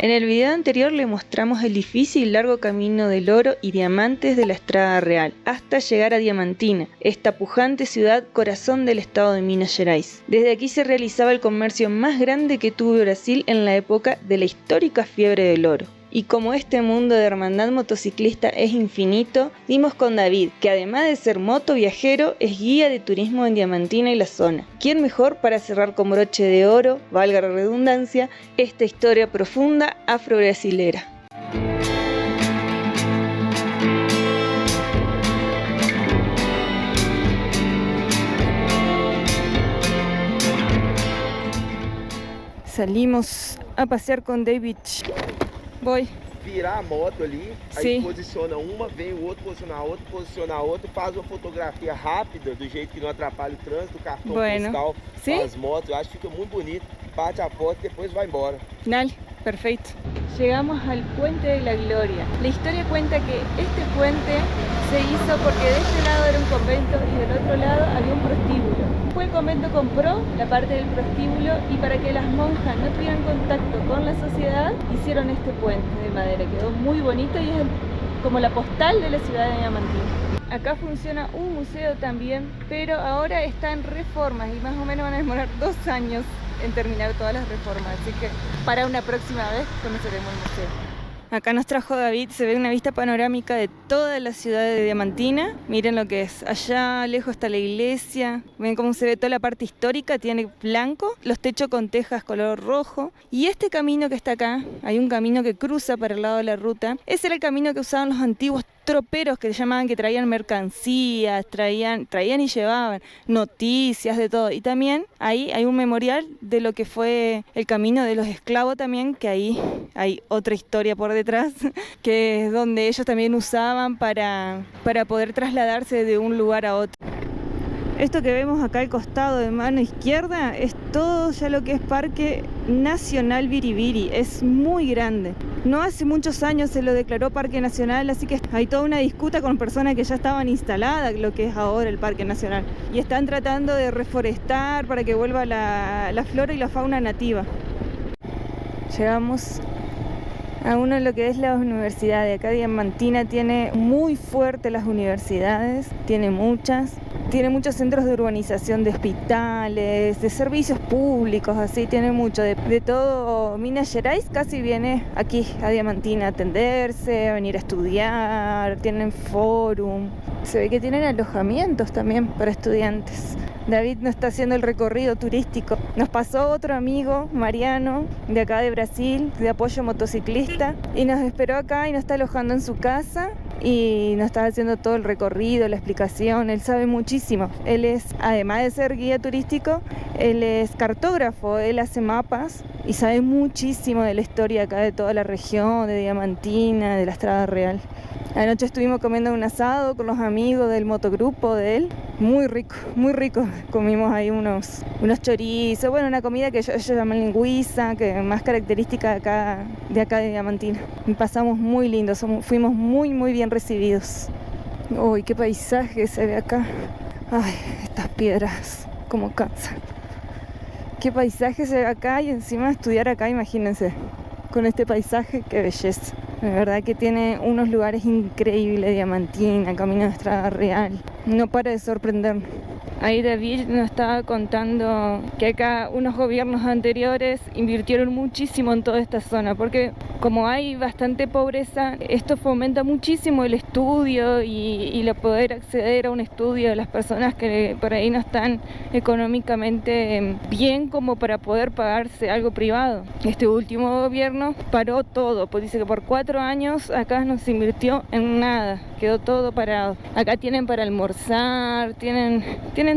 En el video anterior le mostramos el difícil y largo camino del oro y diamantes de la Estrada Real, hasta llegar a Diamantina, esta pujante ciudad corazón del estado de Minas Gerais. Desde aquí se realizaba el comercio más grande que tuvo Brasil en la época de la histórica fiebre del oro. Y como este mundo de hermandad motociclista es infinito, dimos con David, que además de ser motoviajero, es guía de turismo en Diamantina y la zona. ¿Quién mejor para cerrar con broche de oro, valga la redundancia, esta historia profunda afro-brasilera? Salimos a pasear con David. Voy. Virar a moto ali, Sim. aí posiciona uma, vem o outro, posiciona a outra, faz uma fotografia rápida, do jeito que não atrapalha o trânsito, o cartão postal, Sim. as motos, eu acho que fica muito bonito, bate a foto e depois vai embora. Dale, perfecto. Llegamos al Puente de la Gloria. La historia cuenta que este puente se hizo porque de este lado era un convento y del otro lado había un prostíbulo. Después el convento compró la parte del prostíbulo y para que las monjas no tuvieran contacto con la sociedad, hicieron este puente de madera. Quedó muy bonito y es como la postal de la ciudad de Diamantina. Acá funciona un museo también, pero ahora está en reformas y más o menos van a demorar 2 años en terminar todas las reformas, así que para una próxima vez conoceremos el museo. Acá nos trajo David, se ve una vista panorámica de toda la ciudad de Diamantina. Miren lo que es, allá lejos está la iglesia, ven cómo se ve toda la parte histórica, tiene blanco, los techos con tejas color rojo. Y este camino que está acá, hay un camino que cruza para el lado de la ruta, ese era el camino que usaban los antiguos troperos, que llamaban, que traían mercancías, traían y llevaban noticias, de todo. Y también ahí hay un memorial de lo que fue el camino de los esclavos también, que ahí hay otra historia por detrás, que es donde ellos también usaban para poder trasladarse de un lugar a otro. Esto que vemos acá al costado de mano izquierda es todo ya lo que es Parque Nacional Biribiri, es muy grande. No hace muchos años se lo declaró Parque Nacional, así que hay toda una disputa con personas que ya estaban instaladas lo que es ahora el Parque Nacional. Y están tratando de reforestar para que vuelva la flora y la fauna nativa. Llegamos a uno de lo que es las universidades. Acá Diamantina tiene muy fuerte las universidades, tiene muchos centros de urbanización, de hospitales, de servicios públicos, así tiene mucho, de todo. Minas Gerais casi viene aquí a Diamantina a atenderse, a venir a estudiar, tienen fórum, se ve que tienen alojamientos también para estudiantes. David nos está haciendo el recorrido turístico. Nos pasó otro amigo, Mariano, de acá de Brasil, de apoyo motociclista, y nos esperó acá y nos está alojando en su casa y nos está haciendo todo el recorrido, la explicación. Él sabe muchísimo. Él es, además de ser guía turístico, él es cartógrafo, él hace mapas y sabe muchísimo de la historia acá de toda la región, de Diamantina, de la Estrada Real. Anoche estuvimos comiendo un asado con los amigos del motogrupo de él. Muy rico, muy rico. Comimos ahí unos chorizos, bueno, una comida que ellos llaman lingüiza, que es más característica de acá de Diamantina. Y pasamos muy lindo, fuimos muy bien recibidos. Uy, qué paisaje se ve acá. Ay, estas piedras, cómo cansan. Qué paisaje se ve acá y encima estudiar acá, imagínense. Con este paisaje, qué belleza. La verdad que tiene unos lugares increíbles, Diamantina, Camino de Estrada Real. No para de sorprendernos. Ahí David nos estaba contando que acá unos gobiernos anteriores invirtieron muchísimo en toda esta zona, porque como hay bastante pobreza, esto fomenta muchísimo el estudio y el poder acceder a un estudio de las personas que por ahí no están económicamente bien como para poder pagarse algo privado. Este último gobierno paró todo, pues dice que por 4 años acá no se invirtió en nada, quedó todo parado. Acá tienen para almorzar, tienen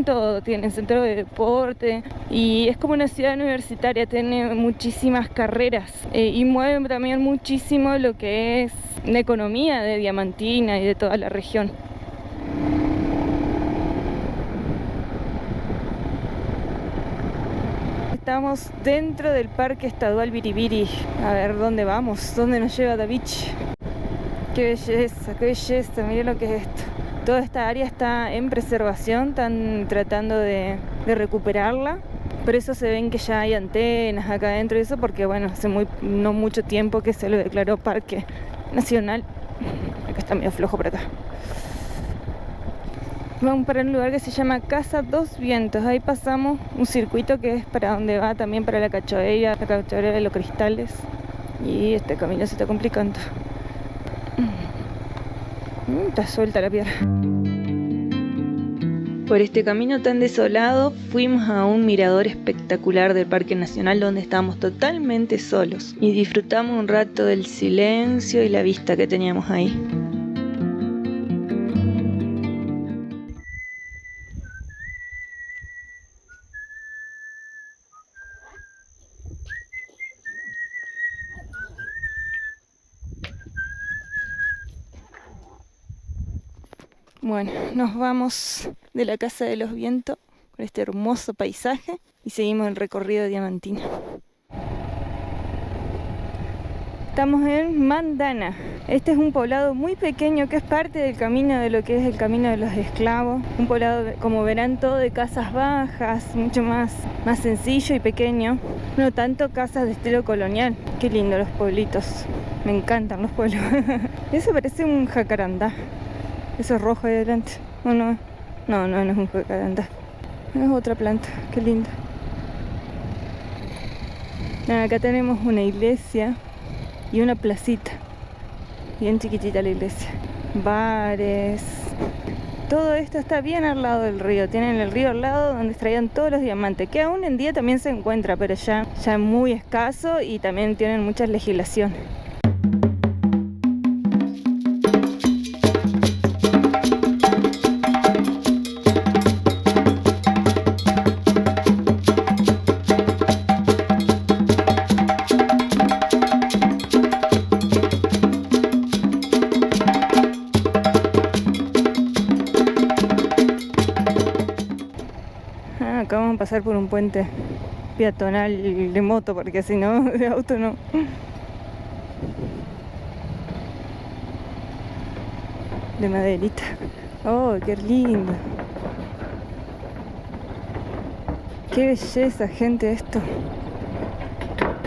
todo, tienen centro de deporte y es como una ciudad universitaria, tiene muchísimas carreras y mueven también muchísimo lo que es la economía de Diamantina y de toda la región. Estamos dentro del Parque Estadual Biribiri. A ver dónde vamos, dónde nos lleva David. Qué belleza, miren lo que es esto. Toda esta área está en preservación, están tratando de recuperarla, Por eso se ven que ya hay antenas acá adentro y eso, porque bueno, hace no mucho tiempo que se lo declaró parque nacional. Acá está medio flojo por acá. Vamos para un lugar que se llama Casa Dos Vientos. Ahí pasamos un circuito que es para donde va también para la cachoeira de los cristales. Y este camino se está complicando. Está suelta la piedra. Por este camino tan desolado fuimos a un mirador espectacular del Parque Nacional donde estábamos totalmente solos y disfrutamos un rato del silencio y la vista que teníamos ahí. Bueno, nos vamos de la Casa de los Vientos con este hermoso paisaje y seguimos el recorrido diamantino. Estamos en Mandana. Este es un poblado muy pequeño que es parte del camino de lo que es el camino de los esclavos. Un poblado, como verán, todo de casas bajas, mucho más sencillo y pequeño. No tanto casas de estilo colonial. Qué lindo los pueblitos. Me encantan los pueblos. Eso parece un jacarandá. Eso es rojo ahí adelante. No es un jacarandá. Es otra planta. Qué lindo. Acá tenemos una iglesia y una placita. Bien chiquitita la iglesia. Bares. Todo esto está bien al lado del río. Tienen el río al lado donde extraían todos los diamantes, que aún en día también se encuentra, pero ya muy escaso y también tienen muchas legislaciones. Acá vamos a pasar por un puente peatonal de moto, porque si no, de auto no. De maderita. Oh, qué lindo. Qué belleza, gente, esto.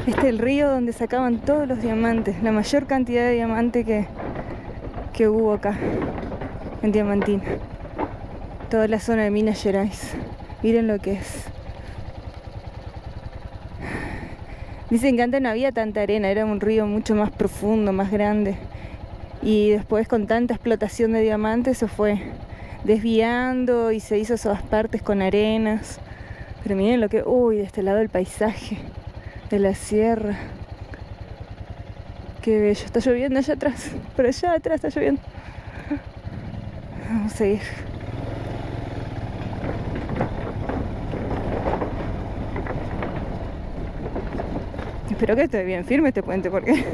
Este es el río donde sacaban todos los diamantes, la mayor cantidad de diamantes que hubo acá en Diamantina. Toda la zona de Minas Gerais. Miren lo que es. Dicen que antes no había tanta arena, era un río mucho más profundo, más grande. Y después, con tanta explotación de diamantes, se fue desviando y se hizo esas partes con arenas. Pero miren lo que... Uy, de este lado el paisaje de la sierra. Qué bello. Está lloviendo allá atrás. Por allá atrás está lloviendo. Vamos a seguir. Espero que esté bien firme este puente, porque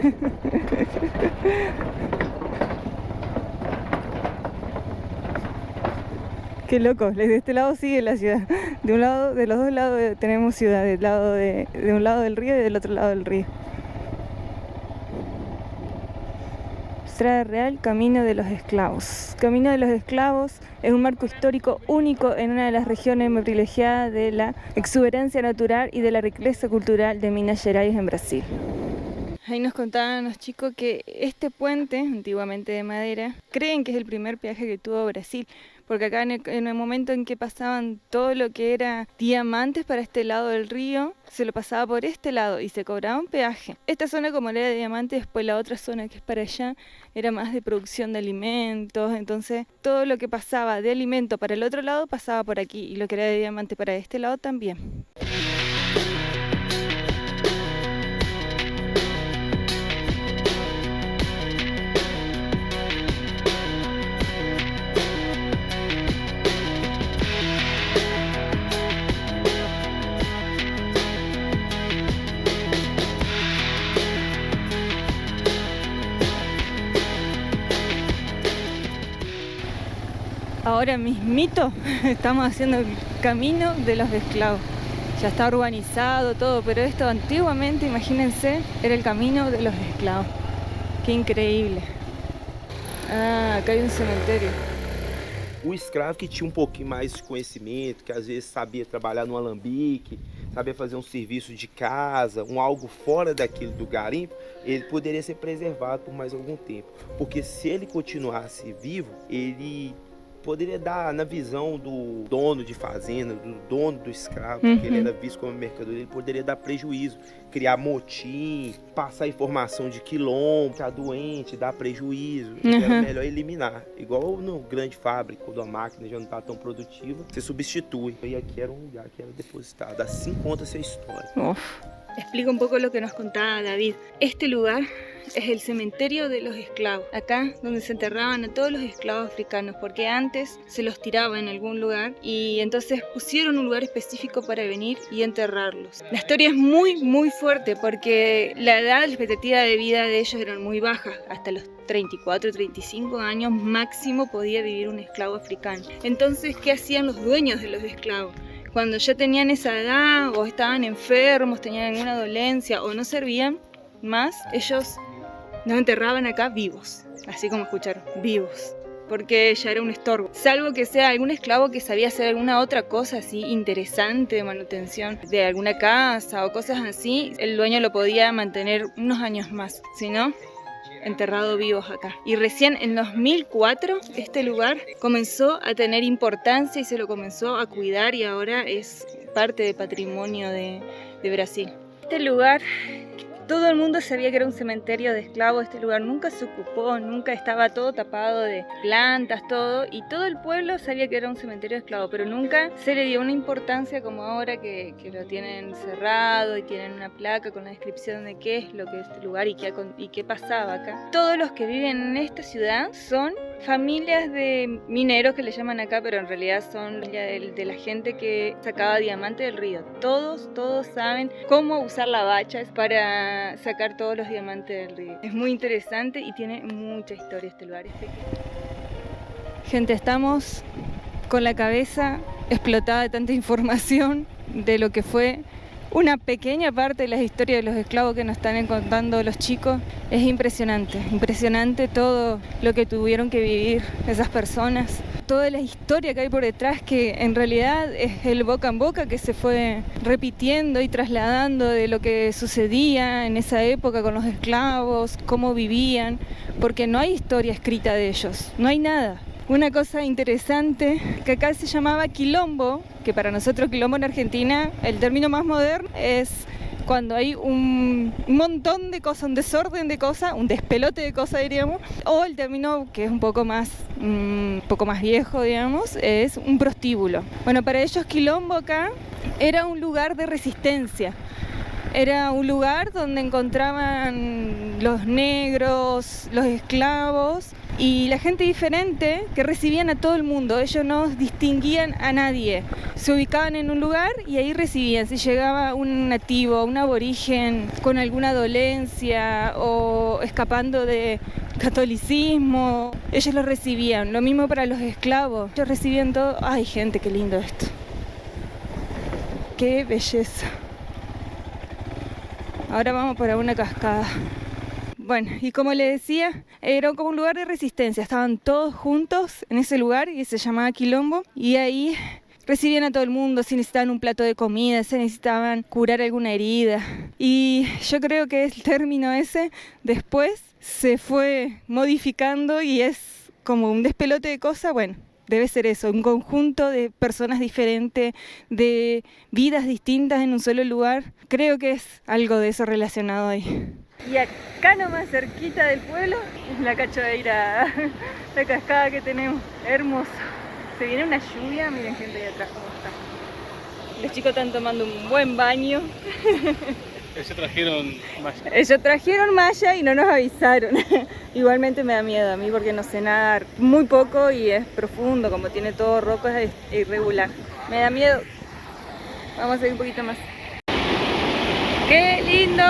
qué loco. De este lado sigue la ciudad. De los dos lados tenemos ciudad. De un lado del río y del otro lado del río. Estrada Real, Camino de los Esclavos. Camino de los Esclavos es un marco histórico único en una de las regiones más privilegiadas de la exuberancia natural y de la riqueza cultural de Minas Gerais en Brasil. Ahí nos contaban los chicos que este puente, antiguamente de madera, creen que es el primer peaje que tuvo Brasil, porque acá en el momento en que pasaban todo lo que era diamantes para este lado del río, se lo pasaba por este lado y se cobraba un peaje. Esta zona, como era de diamantes, después la otra zona que es para allá, era más de producción de alimentos, entonces todo lo que pasaba de alimento para el otro lado pasaba por aquí, y lo que era de diamante para este lado también. Ahora mismito estamos haciendo el camino de los esclavos. Ya está urbanizado todo, pero esto antiguamente, imagínense, era el camino de los esclavos. Qué increíble. Ah, acá hay un cementerio. O escravo que tinha pouquinho mais de conhecimento, que às vezes sabia trabalhar no alambique, saber fazer um serviço de casa, algo fora daquilo do garimpo, ele poderia ser preservado por mais algum tempo. Porque se ele continuasse vivo, ele poderia dar, na visão do dono de fazenda, do dono do escravo, que ele era visto como mercadoria, ele poderia dar prejuízo, criar motim, passar informação de quilombo, ficar doente, dar prejuízo. Então era melhor eliminar. Igual no grande fábrica, quando a máquina já não está tão produtiva, você substitui. E aqui era um lugar que era depositado. Assim conta-se a história. Explico un poco lo que nos contaba David. Este lugar es el cementerio de los esclavos. Acá donde se enterraban a todos los esclavos africanos, porque antes se los tiraba en algún lugar y entonces pusieron un lugar específico para venir y enterrarlos. La historia es muy fuerte porque la expectativa de vida de ellos eran muy bajas. Hasta los 34, 35 años máximo podía vivir un esclavo africano. Entonces, ¿qué hacían los dueños de los esclavos? Cuando ya tenían esa edad o estaban enfermos, tenían alguna dolencia o no servían más, ellos los enterraban acá vivos, así como escucharon, vivos, porque ya era un estorbo. Salvo que sea algún esclavo que sabía hacer alguna otra cosa así interesante de manutención de alguna casa o cosas así, el dueño lo podía mantener unos años más, si no, enterrado vivos acá. Y recién en 2004 este lugar comenzó a tener importancia y se lo comenzó a cuidar y ahora es parte del patrimonio de Brasil. Este lugar, todo el mundo sabía que era un cementerio de esclavos. Este lugar nunca se ocupó, nunca estaba todo tapado de plantas, todo, y todo el pueblo sabía que era un cementerio de esclavos, pero nunca se le dio una importancia como ahora que lo tienen cerrado y tienen una placa con la descripción de qué es lo que es este lugar y qué pasaba acá. Todos los que viven en esta ciudad son familias de mineros que le llaman acá, pero en realidad son de la gente que sacaba diamantes del río. Todos saben cómo usar la bacha para sacar todos los diamantes del río. Es muy interesante y tiene mucha historia este lugar. Gente, estamos con la cabeza explotada de tanta información de lo que fue una pequeña parte de las historias de los esclavos que nos están contando los chicos. Es impresionante todo lo que tuvieron que vivir esas personas, toda la historia que hay por detrás, que en realidad es el boca en boca que se fue repitiendo y trasladando de lo que sucedía en esa época con los esclavos, cómo vivían, porque no hay historia escrita de ellos, no hay nada. Una cosa interesante que acá se llamaba quilombo, que para nosotros quilombo en Argentina, el término más moderno es cuando hay un montón de cosas, un desorden de cosas, un despelote de cosas diríamos, o el término que es un poco más viejo, digamos, es un prostíbulo. Bueno, para ellos quilombo acá era un lugar de resistencia. Era un lugar donde encontraban los negros, los esclavos y la gente diferente que recibían a todo el mundo. Ellos no distinguían a nadie. Se ubicaban en un lugar y ahí recibían. Si llegaba un nativo, un aborigen con alguna dolencia o escapando de catolicismo, ellos los recibían. Lo mismo para los esclavos. Ellos recibían todo. Ay, gente, qué lindo esto. Qué belleza. Ahora vamos para una cascada. Bueno, y como le decía, era como un lugar de resistencia. Estaban todos juntos en ese lugar y se llamaba quilombo. Y ahí recibían a todo el mundo, si necesitaban un plato de comida, si necesitaban curar alguna herida. Y yo creo que el término ese después se fue modificando y es como un despelote de cosas, bueno. Debe ser eso, un conjunto de personas diferentes, de vidas distintas en un solo lugar. Creo que es algo de eso relacionado ahí. Y acá nomás cerquita del pueblo es la Cachoeira, la cascada que tenemos, hermoso. Se viene una lluvia, miren gente ahí atrás cómo está. Los chicos están tomando un buen baño. Ellos trajeron malla. Ellos trajeron malla y no nos avisaron. Igualmente me da miedo a mí porque no sé nadar muy poco y es profundo, como tiene todo roco, es irregular. Me da miedo. Vamos a seguir un poquito más. ¡Qué lindo!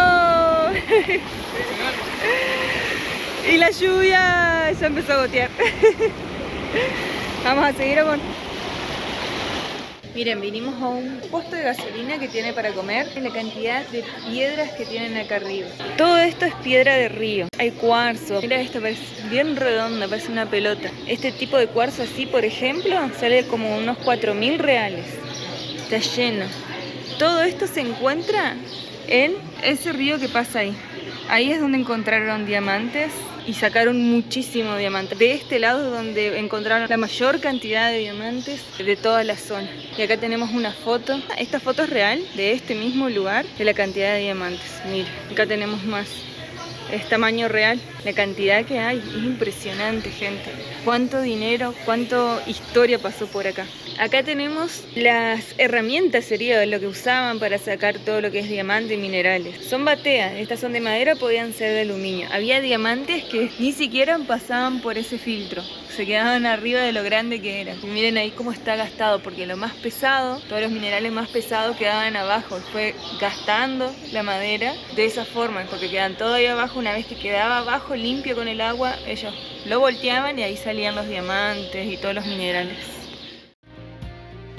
Y la lluvia ya empezó a gotear. Vamos a seguir, amor. Miren, vinimos a un puesto de gasolina que tiene para comer. La cantidad de piedras que tienen acá arriba. Todo esto es piedra de río. Hay cuarzo. Mira, esto parece bien redonda, parece una pelota. Este tipo de cuarzo así, por ejemplo, sale como unos 4.000 reales. Está lleno. Todo esto se encuentra en ese río que pasa ahí. Ahí es donde encontraron diamantes y sacaron muchísimos diamantes. De este lado es donde encontraron la mayor cantidad de diamantes de toda la zona. Y acá tenemos una foto. Esta foto es real de este mismo lugar, de la cantidad de diamantes. Mira, acá tenemos más. Es tamaño real. La cantidad que hay es impresionante, gente. Cuánto dinero, cuánta historia pasó por acá. Acá tenemos las herramientas, sería lo que usaban para sacar todo lo que es diamante y minerales. Son bateas, estas son de madera, podían ser de aluminio. Había diamantes que ni siquiera pasaban por ese filtro, se quedaban arriba de lo grande que era. Y miren ahí cómo está gastado, porque lo más pesado, todos los minerales más pesados quedaban abajo. Fue gastando la madera de esa forma, porque quedan todo ahí abajo. Una vez que quedaba abajo limpio con el agua, ellos lo volteaban y ahí salían los diamantes y todos los minerales.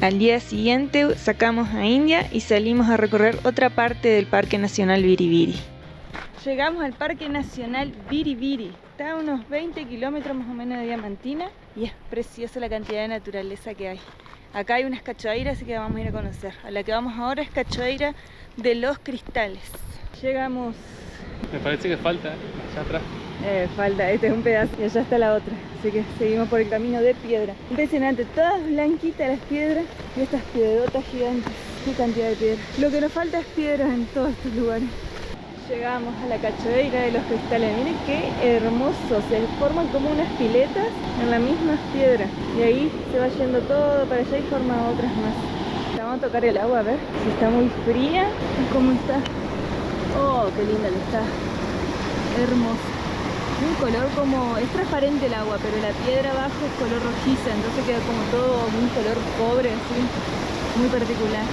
Al día siguiente sacamos a India y salimos a recorrer otra parte del Parque Nacional Biribiri. Llegamos al Parque Nacional Biribiri. Está a unos 20 kilómetros más o menos de Diamantina y es preciosa la cantidad de naturaleza que hay. Acá hay unas cachoeiras, así que vamos a ir a conocer. A la que vamos ahora es Cachoeira de los Cristales. Llegamos. Me parece que falta, allá atrás. Falta, este es un pedazo y allá está la otra. Así que seguimos por el camino de piedra. Impresionante, todas blanquitas las piedras y estas piedrotas gigantes. Qué cantidad de piedra. Lo que nos falta es piedra en todos estos lugares. Llegamos a la Cachoeira de los Cristales. Miren qué hermoso. Se forman como unas piletas en las mismas piedras. Y ahí se va yendo todo para allá y forma otras más. Vamos a tocar el agua a ver si está muy fría y cómo está. Oh, qué linda que está. Hermosa. Un color como, es transparente el agua, pero la piedra abajo es color rojiza, entonces queda como todo un color cobre, así, muy particular.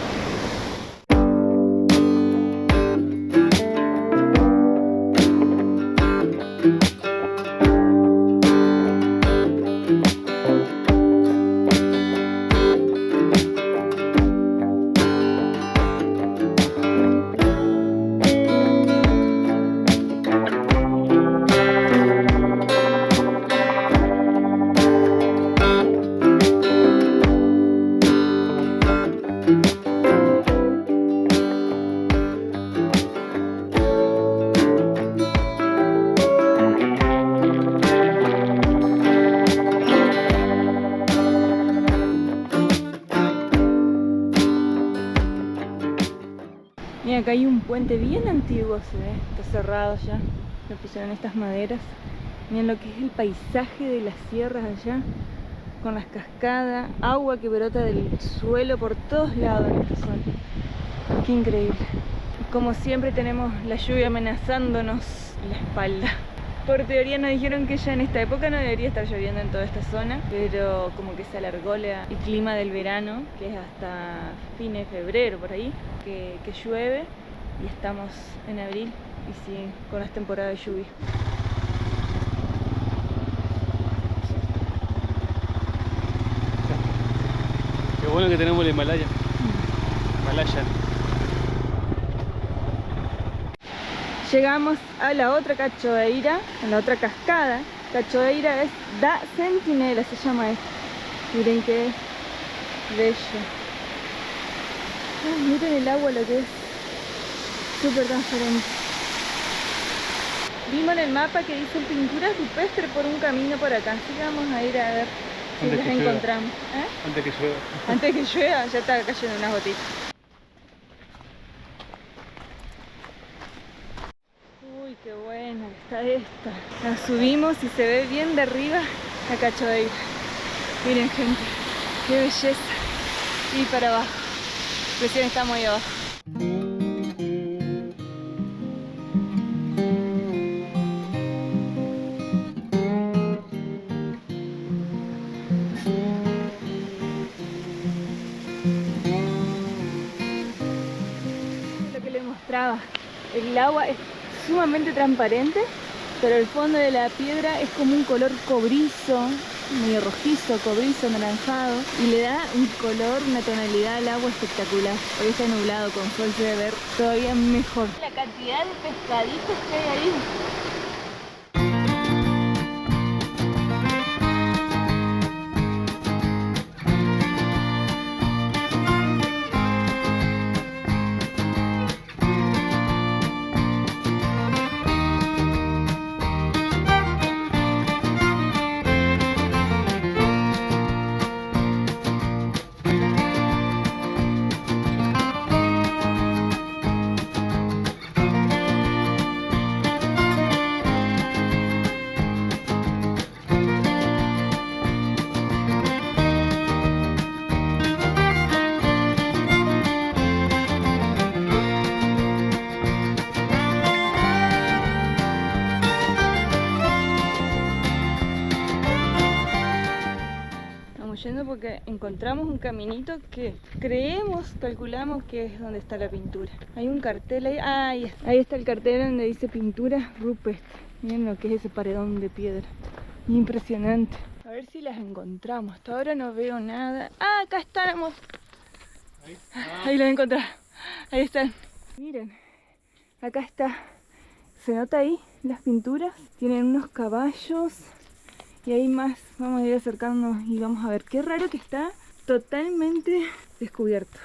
Mira, acá hay un puente bien antiguo, se ve, está cerrado ya, le pusieron estas maderas. Miren lo que es el paisaje de las sierras allá, con las cascadas, agua que brota del suelo por todos lados en esta zona. Qué increíble. Como siempre tenemos la lluvia amenazándonos la espalda. Por teoría nos dijeron que ya en esta época no debería estar lloviendo en toda esta zona, pero como que se alargó el clima del verano, que es hasta fines de febrero por ahí, que llueve, y estamos en abril y sí, con las temporadas de lluvia. Qué bueno que tenemos el Himalaya. Llegamos a la otra cachoeira, a la otra cascada. Cachoeira es da Sentinela, se llama esto. Miren qué bello. Ay, miren el agua, lo que es súper transparente. Vimos en el mapa que dice pintura rupestre por un camino por acá, así que vamos a ir a ver si las encontramos. Antes que llueva. Antes que llueva, ya está cayendo unas gotitas. Uy, qué buena está esta. La subimos y se ve bien de arriba la Cachoeira. Miren, gente, qué belleza. Y para abajo. Recién estamos ahí abajo. Lo que les mostraba, el agua es sumamente transparente, pero el fondo de la piedra es como un color cobrizo, medio rojizo, cobrizo, anaranjado, y le da un color, una tonalidad al agua espectacular. Hoy está nublado, con sol se debe ver todavía mejor. La cantidad de pescaditos que hay ahí. porque encontramos un caminito que calculamos que es donde está la pintura. Hay un cartel ahí, ahí está el cartel donde dice pintura rupestre. Miren lo que es ese paredón de piedra, impresionante. A ver si las encontramos, hasta ahora no veo nada. Ah, acá estamos. Ahí los encontré, ahí están. Miren, acá está, se nota ahí las pinturas, tienen unos caballos. Y hay más, vamos a ir acercándonos y vamos a ver. Qué raro que está totalmente descubierto.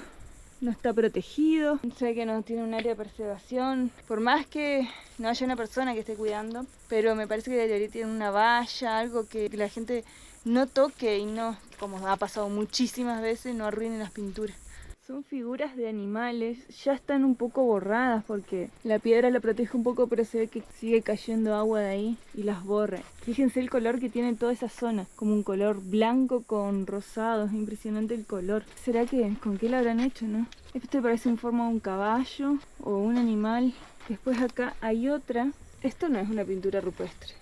No está protegido, sé que no tiene un área de preservación. Por más que no haya una persona que esté cuidando, pero me parece que debería tener una valla, algo que la gente no toque y no, como ha pasado muchísimas veces, no arruinen las pinturas. Son figuras de animales, ya están un poco borradas porque la piedra la protege un poco, pero se ve que sigue cayendo agua de ahí y las borra. Fíjense el color que tiene toda esa zona, como un color blanco con rosado, es impresionante el color. ¿Será que con qué lo habrán hecho, no? Este parece en forma de un caballo o un animal. Después acá hay otra. Esto no es una pintura rupestre.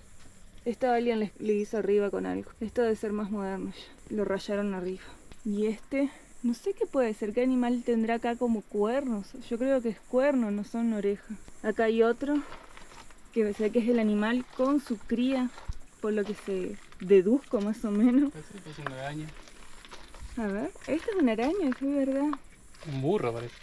Esto alguien le hizo arriba con algo. Esto debe ser más moderno ya. Lo rayaron arriba. Y este... no sé qué puede ser, qué animal tendrá acá como cuernos. Yo creo que es cuerno, no son orejas. Acá hay otro, que sé que es el animal con su cría, por lo que se deduzco más o menos. Es una araña. A ver, esta es una araña, es verdad. Un burro parece.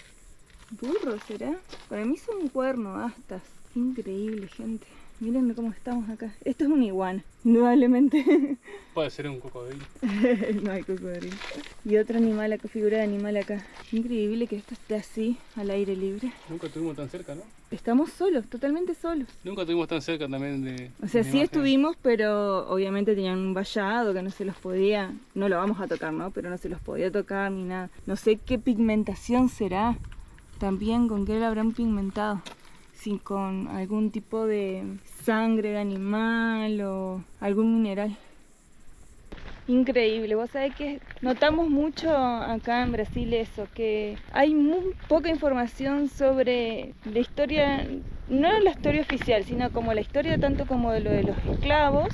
¿Burro será? Para mí son un cuerno, astas. Increíble, gente. Miren cómo estamos acá. Esto es un iguana, indudablemente. Puede ser un cocodrilo. No hay cocodrilo. Y otro animal acá, figura de animal acá. Increíble que esto esté así, al aire libre. Nunca estuvimos tan cerca, ¿no? Estamos solos, totalmente solos. Nunca estuvimos tan cerca también de... O sea, de sí imagen. estuvimos, pero obviamente tenían un vallado que no se los podía... No lo vamos a tocar, ¿no? Pero no se los podía tocar ni nada. No sé qué pigmentación será. También con qué lo habrán pigmentado. Si con algún tipo de sangre de animal o algún mineral. Increíble, vos sabés que notamos mucho acá en Brasil eso, que hay muy poca información sobre la historia, no la historia oficial, sino como la historia tanto como de lo de los esclavos,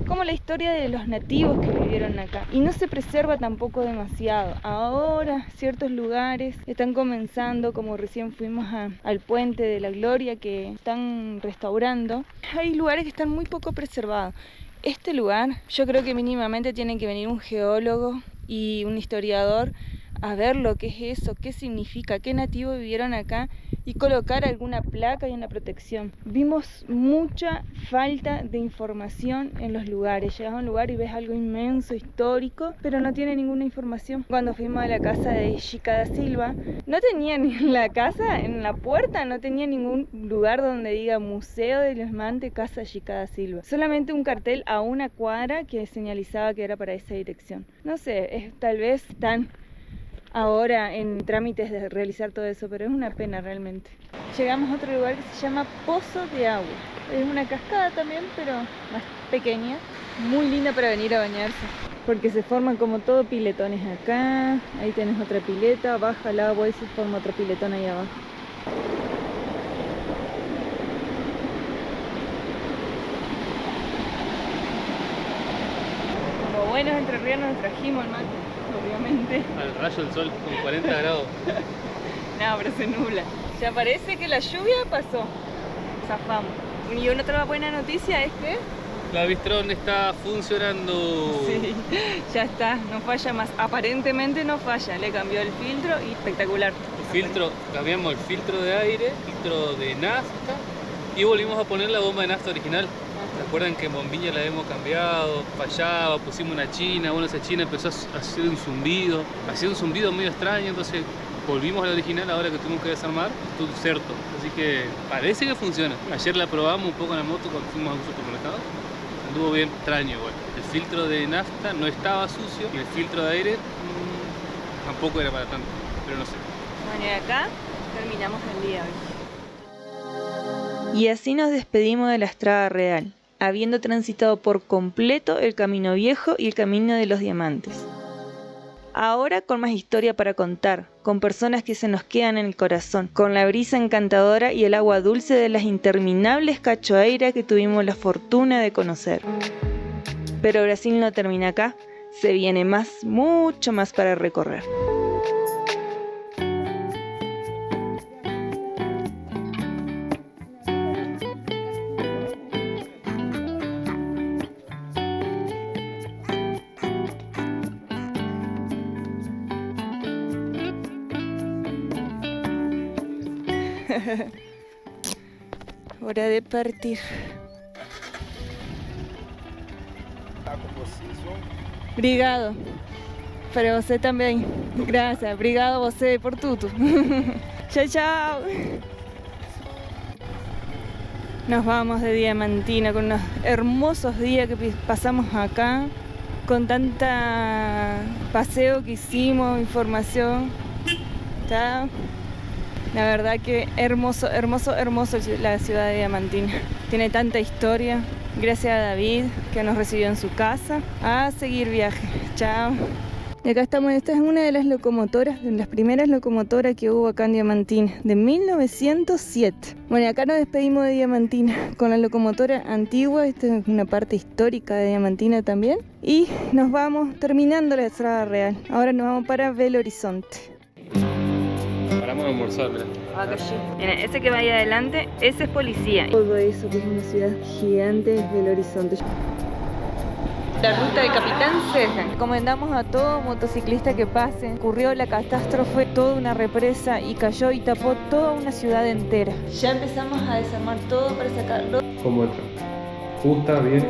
como la historia de los nativos que vivieron acá. Y no se preserva tampoco demasiado. Ahora ciertos lugares están comenzando, como recién fuimos al Puente de la Gloria que están restaurando. Hay lugares que están muy poco preservados. Este lugar, yo creo que mínimamente tiene que venir un geólogo y un historiador a ver lo que es eso, qué significa, qué nativos vivieron acá y colocar alguna placa y una protección. Vimos mucha falta de información en los lugares. Llegas a un lugar y ves algo inmenso, histórico, pero no tiene ninguna información. Cuando fuimos a la casa de Chica da Silva, no tenía ni en la casa, en la puerta, no tenía ningún lugar donde diga Museo del Esmante, Casa Chica da Silva. Solamente un cartel a una cuadra que señalizaba que era para esa dirección. No sé, tal vez están ahora en trámites de realizar todo eso, pero es una pena realmente. Llegamos a otro lugar que se llama Pozo de Agua. Es una cascada también, pero más pequeña. Muy linda para venir a bañarse, porque se forman como todo piletones acá. Ahí tenés otra pileta, baja el agua y se forma otro piletón ahí abajo. Como buenos entrerrianos nos trajimos el mate, obviamente. Al rayo del sol con 40 grados. No, pero se nubla. Ya parece que la lluvia pasó. Zafamos. Y una otra buena noticia es que... La Bistrón está funcionando. Sí, ya está, no falla más. Aparentemente no falla, le cambió el filtro y espectacular. Cambiamos el filtro de aire, filtro de nafta y volvimos a poner la bomba de nafta original. ¿Se acuerdan que en bombilla la hemos cambiado? Fallaba, pusimos una china, bueno, esa china empezó a hacer un zumbido, hacía un zumbido medio extraño, entonces volvimos a la original ahora que tuvimos que desarmar, todo cierto. Así que parece que funciona. Ayer la probamos un poco en la moto cuando fuimos a un supermercado. Anduvo bien extraño igual. El filtro de nafta no estaba sucio y el filtro de aire tampoco era para tanto, pero no sé. Bueno, y acá terminamos el día hoy. Y así nos despedimos de la Estrada Real, habiendo transitado por completo el Camino Viejo y el Camino de los Diamantes. Ahora con más historia para contar, con personas que se nos quedan en el corazón, con la brisa encantadora y el agua dulce de las interminables cachoeiras que tuvimos la fortuna de conocer. Pero Brasil no termina acá, se viene más, mucho más para recorrer. Hora de partir. Tá com vocês, João? Obrigado. Para você também. Gracias. Obrigado a você por tudo. Chao, chao. Nos vamos de Diamantina con unos hermosos días que pasamos acá, con tanta paseo que hicimos, información. Chao. La verdad que hermoso, hermoso, hermoso la ciudad de Diamantina. Tiene tanta historia. Gracias a David que nos recibió en su casa. A seguir viaje. Chao. Y acá estamos, esta es una de las locomotoras, de las primeras locomotoras que hubo acá en Diamantina, de 1907. Bueno, y acá nos despedimos de Diamantina con la locomotora antigua, esta es una parte histórica de Diamantina también. Y nos vamos terminando la Estrada Real. Ahora nos vamos para Belo Horizonte. Paramos a almorzar, mira. Mira, ese que va ahí adelante, ese es policía. Todo eso que es una ciudad gigante es Belo Horizonte. La ruta de Capitán César. Recomendamos a todo motociclista que pase. Ocurrió la catástrofe, toda una represa y cayó y tapó toda una ciudad entera. Ya empezamos a desarmar todo para sacarlo. ¿Cómo está? ¿Justa? ¿Bien?